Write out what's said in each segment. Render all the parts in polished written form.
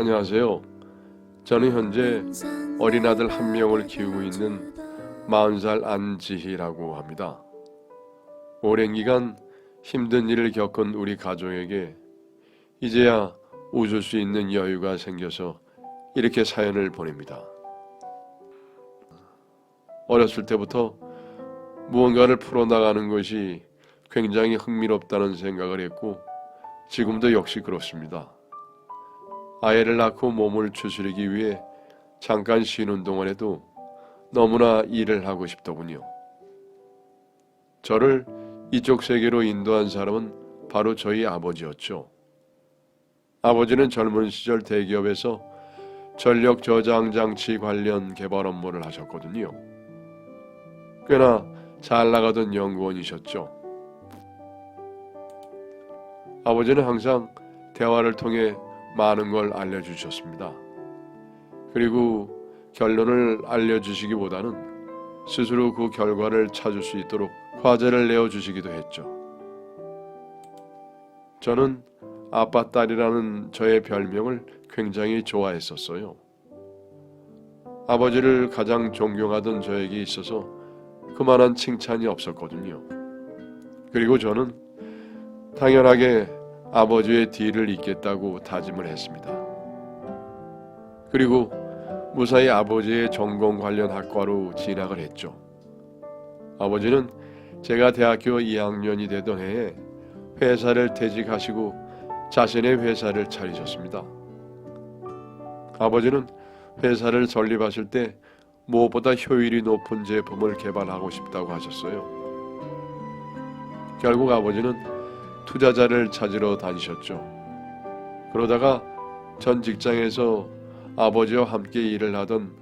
안녕하세요. 저는 현재 어린아들 한 명을 키우고 있는 40살 안지희라고 합니다. 오랜 기간 힘든 일을 겪은 우리 가족에게 이제야 웃을 수 있는 여유가 생겨서 이렇게 사연을 보냅니다. 어렸을 때부터 무언가를 풀어나가는 것이 굉장히 흥미롭다는 생각을 했고 지금도 역시 그렇습니다. 아이를 낳고 몸을 추스리기 위해 잠깐 쉬는 동안에도 너무나 일을 하고 싶더군요. 저를 이쪽 세계로 인도한 사람은 바로 저희 아버지였죠. 아버지는 젊은 시절 대기업에서 전력 저장 장치 관련 개발 업무를 하셨거든요. 꽤나 잘 나가던 연구원이셨죠. 아버지는 항상 대화를 통해 많은 걸 알려주셨습니다. 그리고 결론을 알려주시기보다는 스스로 그 결과를 찾을 수 있도록 과제를 내어주시기도 했죠. 저는 아빠 딸이라는 저의 별명을 굉장히 좋아했었어요. 아버지를 가장 존경하던 저에게 있어서 그만한 칭찬이 없었거든요. 그리고 저는 당연하게 아버지의 뒤를 잇겠다고 다짐을 했습니다. 그리고 무사히 아버지의 전공 관련 학과로 진학을 했죠. 아버지는 제가 대학교 2학년이 되던 해에 회사를 퇴직하시고 자신의 회사를 차리셨습니다. 아버지는 회사를 설립하실 때 무엇보다 효율이 높은 제품을 개발하고 싶다고 하셨어요. 결국 아버지는 투자자를 찾으러 다니셨죠. 그러다가 전 직장에서 아버지와 함께 일을 하던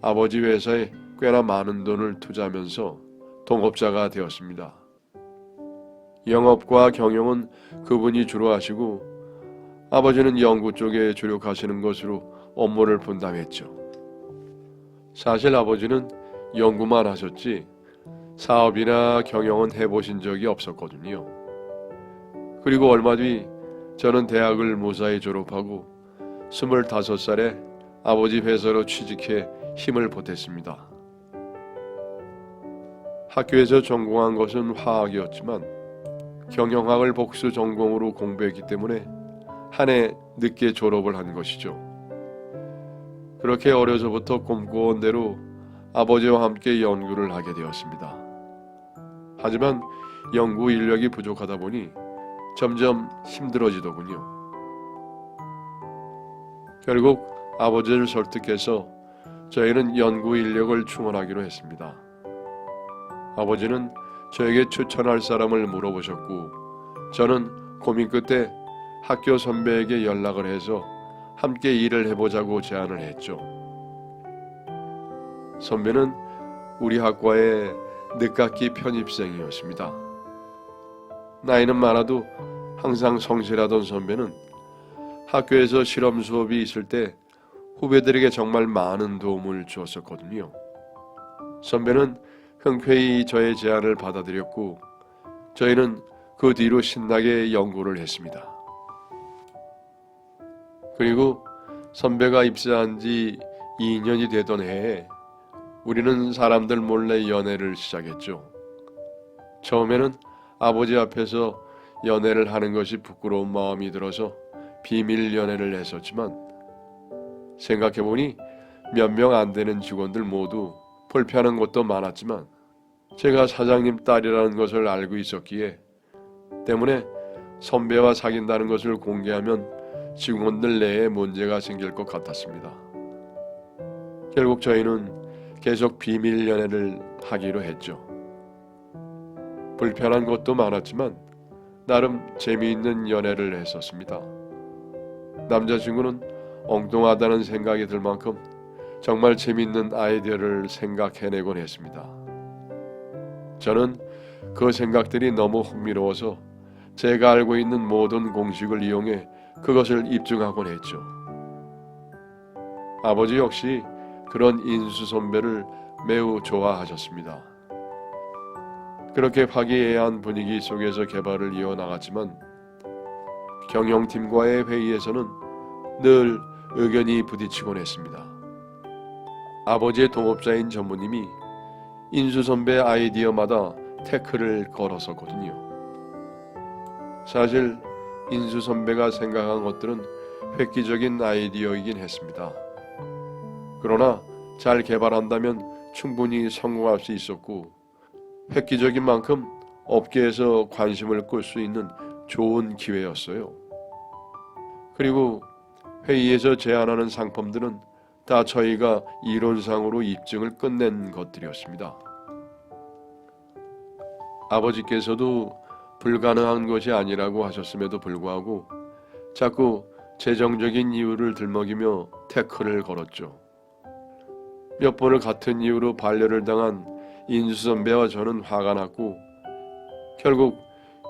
아버지 회사에 꽤나 많은 돈을 투자하면서 동업자가 되었습니다. 영업과 경영은 그분이 주로 하시고 아버지는 연구 쪽에 주력하시는 것으로 업무를 분담했죠. 사실 아버지는 연구만 하셨지 사업이나 경영은 해보신 적이 없었거든요. 그리고 얼마 뒤 저는 대학을 무사히 졸업하고 25살에 아버지 회사로 취직해 힘을 보탰습니다. 학교에서 전공한 것은 화학이었지만 경영학을 복수 전공으로 공부했기 때문에 한 해 늦게 졸업을 한 것이죠. 그렇게 어려서부터 꿈꿔온 대로 아버지와 함께 연구를 하게 되었습니다. 하지만 연구 인력이 부족하다 보니 점점 힘들어지더군요. 결국 아버지를 설득해서 저희는 연구 인력을 충원하기로 했습니다. 아버지는 저에게 추천할 사람을 물어보셨고 저는 고민 끝에 학교 선배에게 연락을 해서 함께 일을 해보자고 제안을 했죠. 선배는 우리 학과의 늦학기 편입생이었습니다. 나이는 많아도 항상 성실하던 선배는 학교에서 실험 수업이 있을 때 후배들에게 정말 많은 도움을 주었었거든요. 선배는 흔쾌히 저의 제안을 받아들였고 저희는 그 뒤로 신나게 연구를 했습니다. 그리고 선배가 입사한 지 2년이 되던 해에 우리는 사람들 몰래 연애를 시작했죠. 처음에는 아버지 앞에서 연애를 하는 것이 부끄러운 마음이 들어서 비밀 연애를 했었지만 생각해보니 몇 명 안 되는 직원들 모두 불편한 것도 많았지만 제가 사장님 딸이라는 것을 알고 있었기에 때문에 선배와 사귄다는 것을 공개하면 직원들 내에 문제가 생길 것 같았습니다. 결국 저희는 계속 비밀 연애를 하기로 했죠. 불편한 것도 많았지만 나름 재미있는 연애를 했었습니다. 남자친구는 엉뚱하다는 생각이 들 만큼 정말 재미있는 아이디어를 생각해내곤 했습니다. 저는 그 생각들이 너무 흥미로워서 제가 알고 있는 모든 공식을 이용해 그것을 입증하곤 했죠. 아버지 역시 그런 인수 선배를 매우 좋아하셨습니다. 그렇게 화기애애한 분위기 속에서 개발을 이어나갔지만 경영팀과의 회의에서는 늘 의견이 부딪히곤 했습니다. 아버지의 동업자인 전무님이 인수 선배 아이디어마다 태클을 걸었었거든요. 사실 인수 선배가 생각한 것들은 획기적인 아이디어이긴 했습니다. 그러나 잘 개발한다면 충분히 성공할 수 있었고, 획기적인 만큼 업계에서 관심을 끌 수 있는 좋은 기회였어요. 그리고 회의에서 제안하는 상품들은 다 저희가 이론상으로 입증을 끝낸 것들이었습니다. 아버지께서도 불가능한 것이 아니라고 하셨음에도 불구하고 자꾸 재정적인 이유를 들먹이며 태클을 걸었죠. 몇 번을 같은 이유로 반려를 당한 인수 선배와 저는 화가 났고, 결국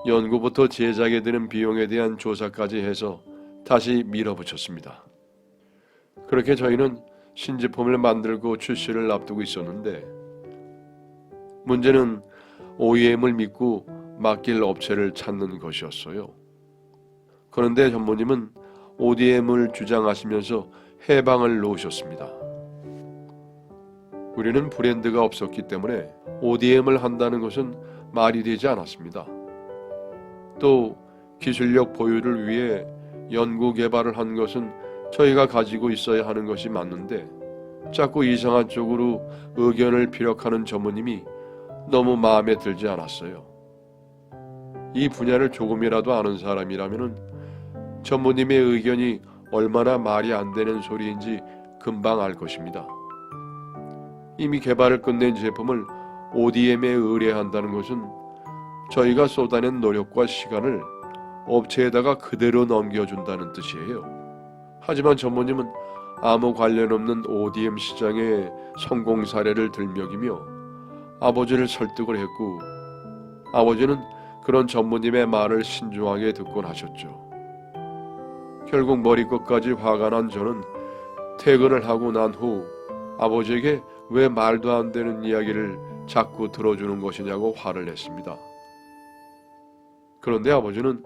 연구부터 제작에 드는 비용에 대한 조사까지 해서 다시 밀어붙였습니다. 그렇게 저희는 신제품을 만들고 출시를 앞두고 있었는데, 문제는 OEM을 믿고 맡길 업체를 찾는 것이었어요. 그런데 전무님은 ODM을 주장하시면서 해방을 놓으셨습니다. 우리는 브랜드가 없었기 때문에 ODM을 한다는 것은 말이 되지 않았습니다. 또 기술력 보유를 위해 연구 개발을 한 것은 저희가 가지고 있어야 하는 것이 맞는데, 자꾸 이상한 쪽으로 의견을 피력하는 전무님이 너무 마음에 들지 않았어요. 이 분야를 조금이라도 아는 사람이라면 전무님의 의견이 얼마나 말이 안 되는 소리인지 금방 알 것입니다. 이미 개발을 끝낸 제품을 ODM에 의뢰한다는 것은 저희가 쏟아낸 노력과 시간을 업체에다가 그대로 넘겨준다는 뜻이에요. 하지만 전무님은 아무 관련 없는 ODM 시장의 성공 사례를 들먹이며 아버지를 설득을 했고, 아버지는 그런 전무님의 말을 신중하게 듣곤 하셨죠. 결국 머리끝까지 화가 난 저는 퇴근을 하고 난 후 아버지에게 왜 말도 안 되는 이야기를 자꾸 들어주는 것이냐고 화를 냈습니다. 그런데 아버지는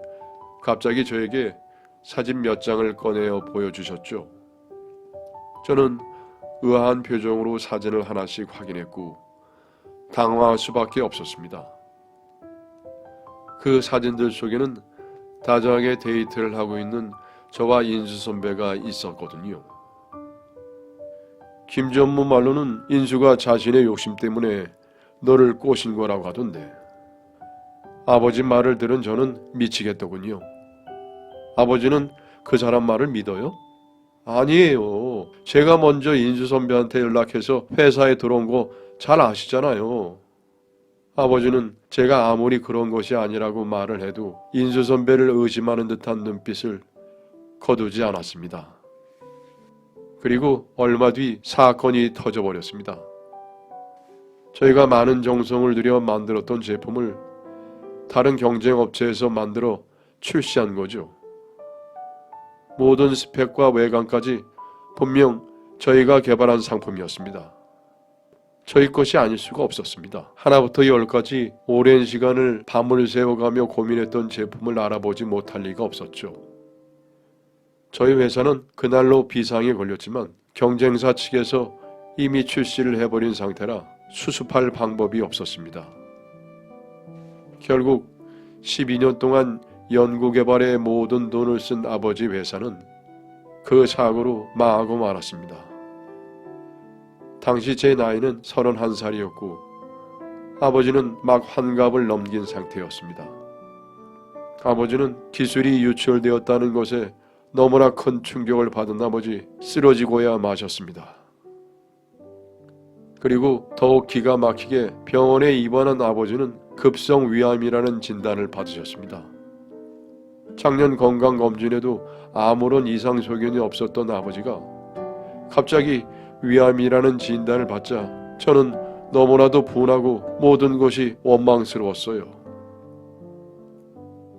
갑자기 저에게 사진 몇 장을 꺼내어 보여주셨죠. 저는 의아한 표정으로 사진을 하나씩 확인했고 당황할 수밖에 없었습니다. 그 사진들 속에는 다정하게 데이트를 하고 있는 저와 인수 선배가 있었거든요. 김전무 말로는 인수가 자신의 욕심 때문에 너를 꼬신 거라고 하던데, 아버지 말을 들은 저는 미치겠더군요. 아버지는 그 사람 말을 믿어요? 아니에요. 제가 먼저 인수 선배한테 연락해서 회사에 들어온 거 잘 아시잖아요. 아버지는 제가 아무리 그런 것이 아니라고 말을 해도 인수 선배를 의심하는 듯한 눈빛을 거두지 않았습니다. 그리고 얼마 뒤 사건이 터져버렸습니다. 저희가 많은 정성을 들여 만들었던 제품을 다른 경쟁업체에서 만들어 출시한 거죠. 모든 스펙과 외관까지 분명 저희가 개발한 상품이었습니다. 저희 것이 아닐 수가 없었습니다. 하나부터 열까지 오랜 시간을 밤을 새워가며 고민했던 제품을 알아보지 못할 리가 없었죠. 저희 회사는 그날로 비상에 걸렸지만 경쟁사 측에서 이미 출시를 해버린 상태라 수습할 방법이 없었습니다. 결국 12년 동안 연구개발에 모든 돈을 쓴 아버지 회사는 그 사고로 망하고 말았습니다. 당시 제 나이는 31살이었고 아버지는 막 환갑을 넘긴 상태였습니다. 아버지는 기술이 유출되었다는 것에 너무나 큰 충격을 받은 나머지 쓰러지고야 마셨습니다. 그리고 더욱 기가 막히게 병원에 입원한 아버지는 급성위암이라는 진단을 받으셨습니다. 작년 건강검진에도 아무런 이상 소견이 없었던 아버지가 갑자기 위암이라는 진단을 받자 저는 너무나도 분하고 모든 것이 원망스러웠어요.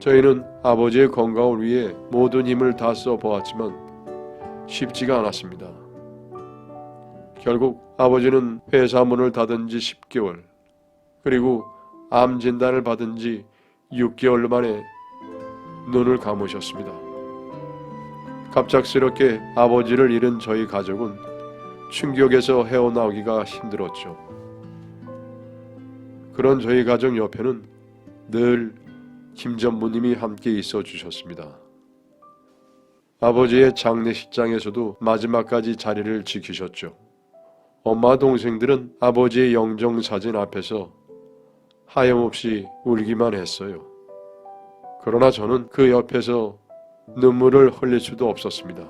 저희는 아버지의 건강을 위해 모든 힘을 다 써보았지만 쉽지가 않았습니다. 결국 아버지는 회사 문을 닫은 지 10개월, 그리고 암 진단을 받은 지 6개월 만에 눈을 감으셨습니다. 갑작스럽게 아버지를 잃은 저희 가족은 충격에서 헤어나오기가 힘들었죠. 그런 저희 가족 옆에는 늘 김 전무님이 함께 있어 주셨습니다. 아버지의 장례식장에서도 마지막까지 자리를 지키셨죠. 엄마 동생들은 아버지의 영정사진 앞에서 하염없이 울기만 했어요. 그러나 저는 그 옆에서 눈물을 흘릴 수도 없었습니다.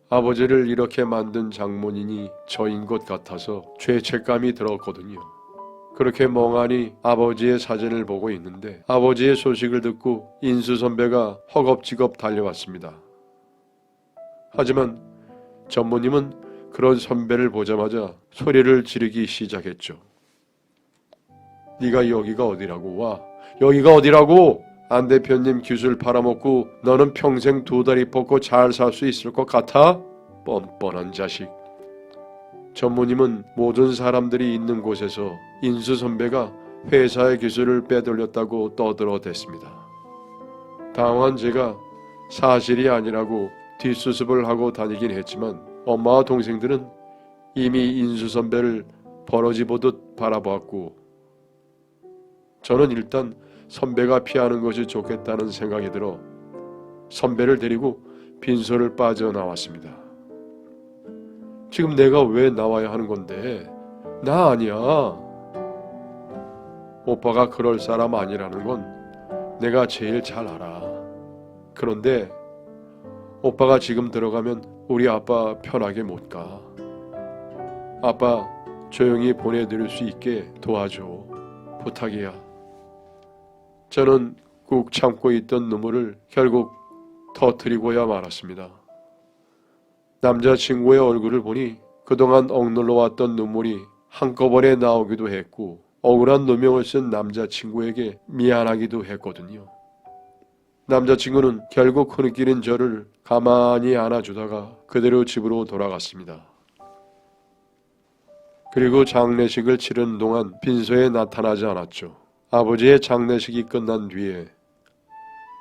아버지를 이렇게 만든 장모님이 저인 것 같아서 죄책감이 들었거든요. 그렇게 멍하니 아버지의 사진을 보고 있는데 아버지의 소식을 듣고 인수 선배가 허겁지겁 달려왔습니다. 하지만 전무님은 그런 선배를 보자마자 소리를 지르기 시작했죠. 네가 여기가 어디라고 와? 여기가 어디라고? 안 대표님 기술 팔아먹고 너는 평생 두 다리 뻗고 잘 살 수 있을 것 같아? 뻔뻔한 자식. 전무님은 모든 사람들이 있는 곳에서 인수 선배가 회사의 기술을 빼돌렸다고 떠들어댔습니다. 당황한 제가 사실이 아니라고 뒷수습을 하고 다니긴 했지만 엄마와 동생들은 이미 인수 선배를 버러지 보듯 바라보았고 저는 일단 선배가 피하는 것이 좋겠다는 생각이 들어 선배를 데리고 빈소를 빠져나왔습니다. 지금 내가 왜 나와야 하는 건데? 나 아니야. 오빠가 그럴 사람 아니라는 건 내가 제일 잘 알아. 그런데 오빠가 지금 들어가면 우리 아빠 편하게 못 가. 아빠 조용히 보내드릴 수 있게 도와줘. 부탁이야. 저는 꾹 참고 있던 눈물을 결국 터뜨리고야 말았습니다. 남자친구의 얼굴을 보니 그동안 억눌러 왔던 눈물이 한꺼번에 나오기도 했고 억울한 누명을 쓴 남자친구에게 미안하기도 했거든요. 남자친구는 결국 흐느끼는 저를 가만히 안아주다가 그대로 집으로 돌아갔습니다. 그리고 장례식을 치르는 동안 빈소에 나타나지 않았죠. 아버지의 장례식이 끝난 뒤에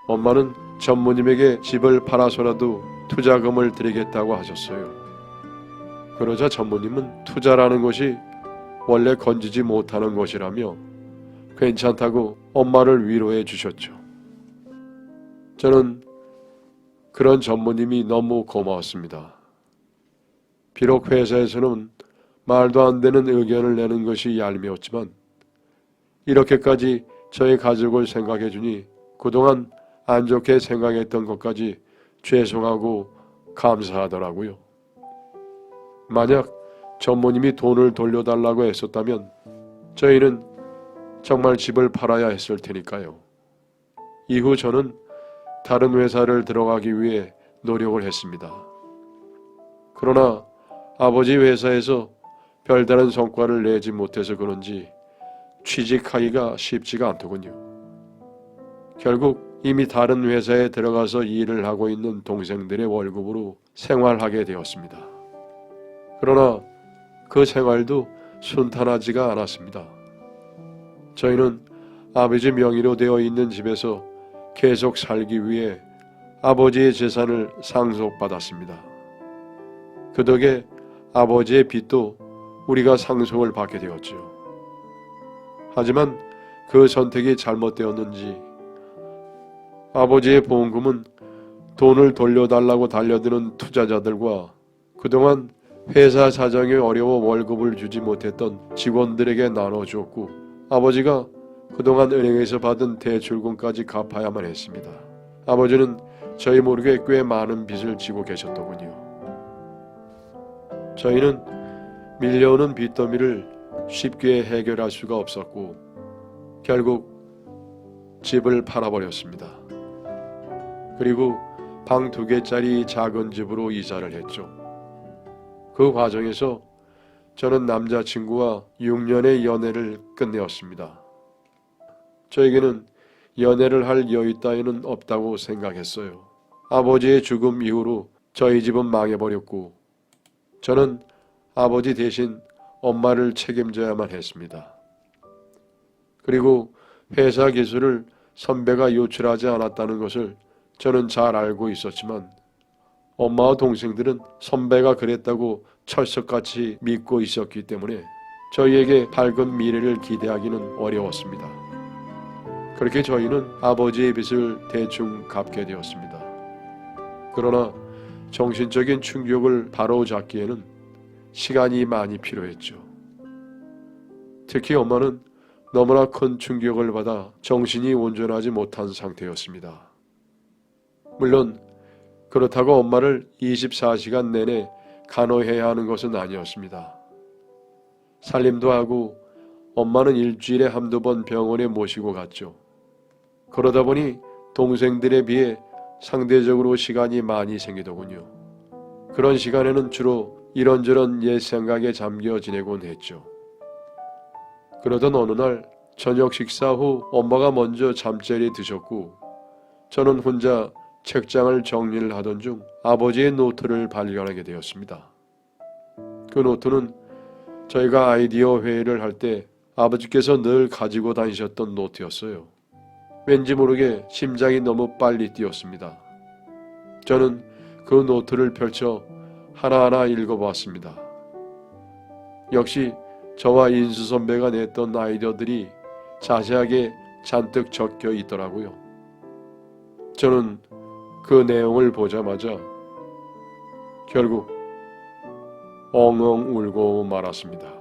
엄마는 전무님에게 집을 팔아서라도 투자금을 드리겠다고 하셨어요. 그러자 전무님은 투자라는 것이 원래 건지지 못하는 것이라며 괜찮다고 엄마를 위로해 주셨죠. 저는 그런 전무님이 너무 고마웠습니다. 비록 회사에서는 말도 안 되는 의견을 내는 것이 얄미웠지만 이렇게까지 저의 가족을 생각해 주니 그동안 안 좋게 생각했던 것까지 죄송하고 감사하더라고요. 만약 전무님이 돈을 돌려달라고 했었다면 저희는 정말 집을 팔아야 했을 테니까요. 이후 저는 다른 회사를 들어가기 위해 노력을 했습니다. 그러나 아버지 회사에서 별다른 성과를 내지 못해서 그런지 취직하기가 쉽지가 않더군요. 결국 이미 다른 회사에 들어가서 일을 하고 있는 동생들의 월급으로 생활하게 되었습니다. 그러나 그 생활도 순탄하지가 않았습니다. 저희는 아버지 명의로 되어 있는 집에서 계속 살기 위해 아버지의 재산을 상속받았습니다. 그 덕에 아버지의 빚도 우리가 상속을 받게 되었죠. 하지만 그 선택이 잘못되었는지 아버지의 보험금은 돈을 돌려달라고 달려드는 투자자들과 그동안 회사 사정이 어려워 월급을 주지 못했던 직원들에게 나눠주었고 아버지가 그동안 은행에서 받은 대출금까지 갚아야만 했습니다. 아버지는 저희 모르게 꽤 많은 빚을 지고 계셨더군요. 저희는 밀려오는 빚더미를 쉽게 해결할 수가 없었고 결국 집을 팔아버렸습니다. 그리고 방 2개짜리 작은 집으로 이사를 했죠. 그 과정에서 저는 남자친구와 6년의 연애를 끝내었습니다. 저에게는 연애를 할 여유 따위는 없다고 생각했어요. 아버지의 죽음 이후로 저희 집은 망해버렸고 저는 아버지 대신 엄마를 책임져야만 했습니다. 그리고 회사 기술을 선배가 요출하지 않았다는 것을 저는 잘 알고 있었지만 엄마와 동생들은 선배가 그랬다고 철석같이 믿고 있었기 때문에 저희에게 밝은 미래를 기대하기는 어려웠습니다. 그렇게 저희는 아버지의 빚을 대충 갚게 되었습니다. 그러나 정신적인 충격을 바로잡기에는 시간이 많이 필요했죠. 특히 엄마는 너무나 큰 충격을 받아 정신이 온전하지 못한 상태였습니다. 물론 그렇다고 엄마를 24시간 내내 간호해야 하는 것은 아니었습니다. 살림도 하고 엄마는 일주일에 한두 번 병원에 모시고 갔죠. 그러다 보니 동생들에 비해 상대적으로 시간이 많이 생기더군요. 그런 시간에는 주로 이런저런 옛 생각에 잠겨 지내곤 했죠. 그러던 어느 날 저녁 식사 후 엄마가 먼저 잠자리에 드셨고 저는 혼자 책장을 정리를 하던 중 아버지의 노트를 발견하게 되었습니다. 그 노트는 저희가 아이디어 회의를 할 때 아버지께서 늘 가지고 다니셨던 노트였어요. 왠지 모르게 심장이 너무 빨리 뛰었습니다. 저는 그 노트를 펼쳐 하나하나 읽어보았습니다. 역시 저와 인수 선배가 냈던 아이디어들이 자세하게 잔뜩 적혀 있더라고요. 저는 그 내용을 보자마자 결국 엉엉 울고 말았습니다.